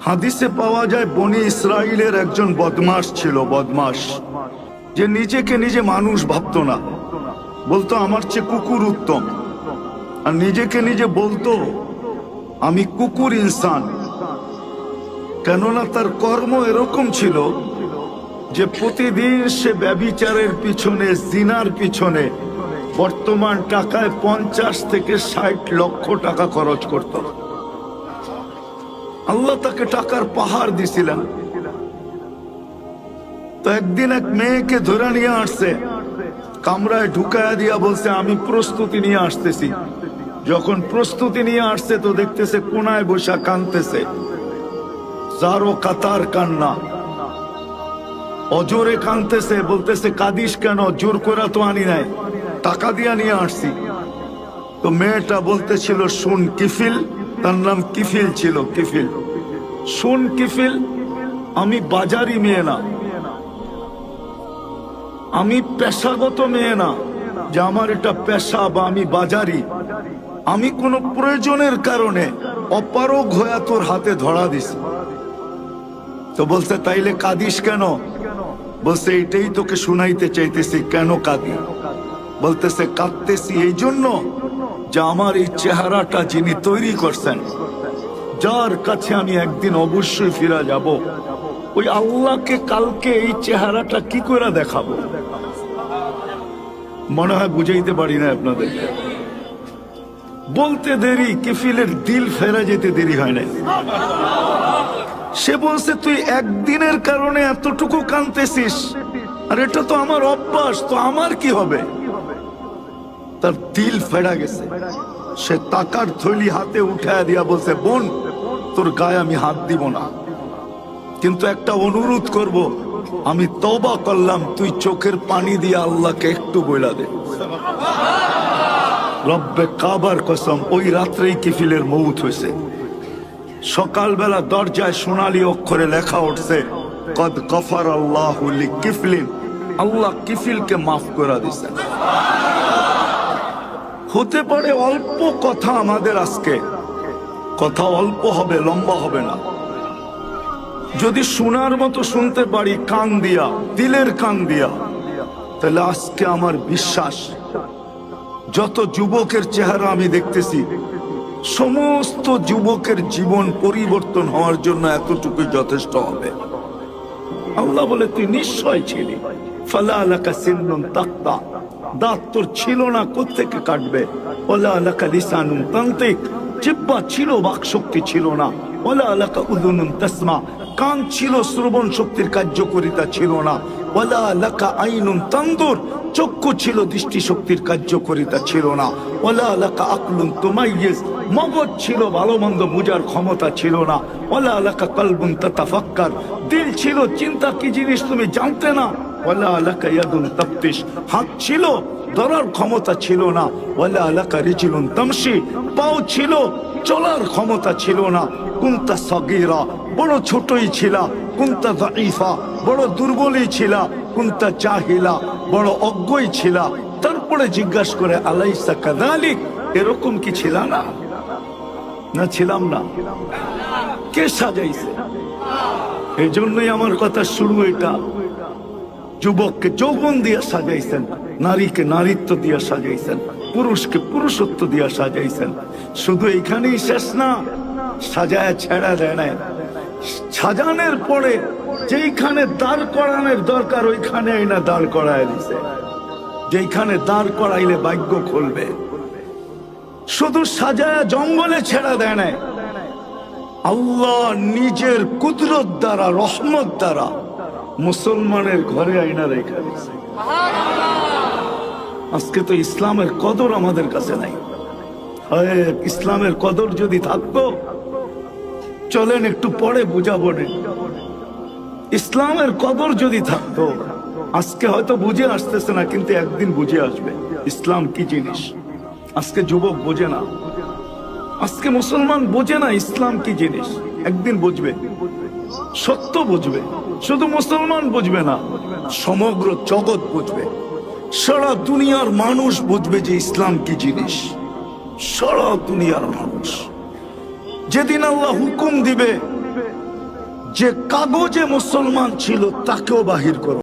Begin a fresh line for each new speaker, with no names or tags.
হাদিসে পাওয়া যায় বনি ইসরাইলের একজন বদমাশ ছিল, বদমাশ, যে নিজেকে নিজে মানুষ ভাবতো না, বলতো আমার চেয়ে কুকুর উত্তম, আর নিজেকে নিজে বলতো আমি কুকুর ইনসান। কেননা তার কর্ম এরকম ছিল যে প্রতিদিন সে ব্যভিচারের পিছনে, জিনার পিছনে বর্তমান টাকায় 50 থেকে 60 লক্ষ টাকা খরচ করত। আল্লাহ তাকে টাকার পাহাড় দিছিলেন। তো একদিন এক মেয়েকে ধরে নিয়ে আসছে, কামরায় ঢুকায়া দিয়া বলছে আমি প্রস্তুতি নিয়ে আসতেছি। যখন প্রস্তুতি নিয়ে আসছে তো দেখতেছে কোনায় বসা কাঁদতেছে, যারো কাতার কান্না, অজোরে কাঁদতেছে, বলতেছে কাঁদিস কেন? জোর করে তো আনি নাই, টাকা দিয়া নিয়ে আসছি। তো মেয়েটা বলতেছিল শুন কিফিল, তার নাম কিফিল ছিল, কিফিল, শুন কিফিল, আমি বাজারি মেয়ে না, আমি পেশাগত মেয়ে না যে আমার এটা পেশা বা আমি বাজারি। আমি কোনো প্রয়োজনের কারণে অপারগ হয়ে তোর হাতে ধরা দিছি। তো বলছে তাইলে কাঁদিস কেন? বলছে এটাই তোকে শুনাইতে চাইতেছি, কেন কাঁদি? বলতেছে কাঁদতেছি এই জন্য যে আমার এই চেহারাটা যিনি তৈরি করছেন, যার কাছে আমি একদিন অবশ্যই ফিরে যাব, ওই আল্লাহকে কালকে এই চেহারাটা কি করে দেখাবো? মনে হয় বুঝাইতে পারি না আপনাদের। বলতে দেরি, কিফিলের দিল ফেরা যেতে দেরি হয় না। সে বলছে তুই একদিনের কারণে এতটুকু কাঁদতেছিস, আর এটা তো আমার অভ্যাস, তো আমার কি হবে? তার দিল ফেরা গেছে। সে টাকার থলি হাতে উঠায় দিয়া বলছে বোন, তোর গায়ে আমি হাত দিব না, কিন্তু একটা অনুরোধ করব, আমি তওবা করলাম, তুই চোখের পানি দিয়ে আল্লাহকে একটু বইলা দে। রব্বে কাবার কসম, ওই রাত্রেই কিফিলের মৌত হয়েছে। সকালবেলা দরজায় সোনালী অক্ষরে লেখা উঠছে কদ গফার আল্লাহু লিকিফলিন, আল্লাহ কিফিলকে মাফ করে দিয়েছেন। হতে পারে অল্প কথা আমাদের আজকে, কথা অল্প হবে, লম্বা হবে না। যদি শোনার মতো শুনতে পারি কান দিয়া, দিলের কান দিয়া, তাহলে আজকে আমার বিশ্বাস যত যুবকের চেহারা আমি দেখতেছি, সমস্ত যুবকের জীবন পরিবর্তন হওয়ার জন্য এতটুকুই যথেষ্ট হবে। আল্লাহ বলে তুই নিশ্চয় ছিলি, ফালা লাকা সিন্নুন তাক্তা, দাঁত তোর ছিল না, কোত্থেকে কাটবে? ওয়ালা লাকা লিসানুন তানতিক, জিহ্বা ছিল, বাক শক্তি ছিল না। ওয়ালা লাকা উযুনুন তাসমা, কান ছিল, শ্রবণ শক্তির কার্যকারিতা ছিল না। ওয়ালা লাকা আইনুন তানদুর, চক্ষু ছিল, দৃষ্টি শক্তির কার্যকারিতা ছিল না। ওয়ালা লাকা আকলুন তুমাইয়িজ, মগজ ছিল, ভালো মন্দ বুঝার ক্ষমতা ছিল না। ওয়ালা লাকা কলবুন তাতাফাক্কার, দিল ছিল, চিন্তা কি জিনিস তুমি জানতে না। ওয়ালা লাকা ইয়াদুন তাফতিশ, হাত ছিল, ধরার ক্ষমতা ছিল না। ওয়ালা লাকা রিজলুন তামশি, পাও ছিল, চলার ক্ষমতা ছিল না। কুনতা সাগীরা, বড় ছোটই ছিলা। কুনতা যায়ীফা, বড় দুর্বলই ছিলা। কুনতা জাহিলা, বড় অজ্ঞই ছিলা। তারপরে জিজ্ঞাসা করে আলাইসা কাযালিক, এরকম কি ছিল না? না ছিলাম না। কে সাজাইছে? এই জন্যই আমার কথা শুরু এটা। যুবককে যৌবন দিয়ে সাজাইছেন, নারীকে নারীত্ব দিয়ে সাজাইছেন, পুরুষকে পুরুষত্ব দিয়ে সাজাইছেন। শুধু এইখানেই শেষ না, সাজায় ছেড়া দেয় নাই। সাজানোর পরে যেইখানে দাঁড় করানোর দরকার ওইখানে না দাঁড় করায় দিছে। যেইখানে দাঁড় করাইলে ভাগ্য খুলবে, শুধু সাজায় জঙ্গলে ছেড়া দেয় নাই। আল্লাহ নিজের কুদরত দ্বারা, রহমত দ্বারা মুসলমানের ঘরে আইনা রেখা দিয়েছে। আজকে তো ইসলামের কদর আমাদের কাছে নাই। ইসলামের কদর যদি থাকতো, চলেন একটু পরে বুঝাবো। ইসলামের কদর যদি থাকতো, আজকে হয়তো বুঝে আসতেছে না, কিন্তু একদিন বুঝে আসবে ইসলাম কি জিনিস। আজকে যুবক বোঝে না, আজকে মুসলমান বোঝে না ইসলাম কি জিনিস। একদিন বুঝবে, সত্য বুঝবে। শুধু মুসলমান বুঝবে না, সমগ্র জগৎ বুঝবে, সারা দুনিয়ার মানুষ বুঝবে যে ইসলাম কি জিনিস। সারা দুনিয়ার মানুষ যেদিন আল্লাহ হুকুম দিবে যে কাগজে মুসলমান ছিল তাকেও বাহির করো।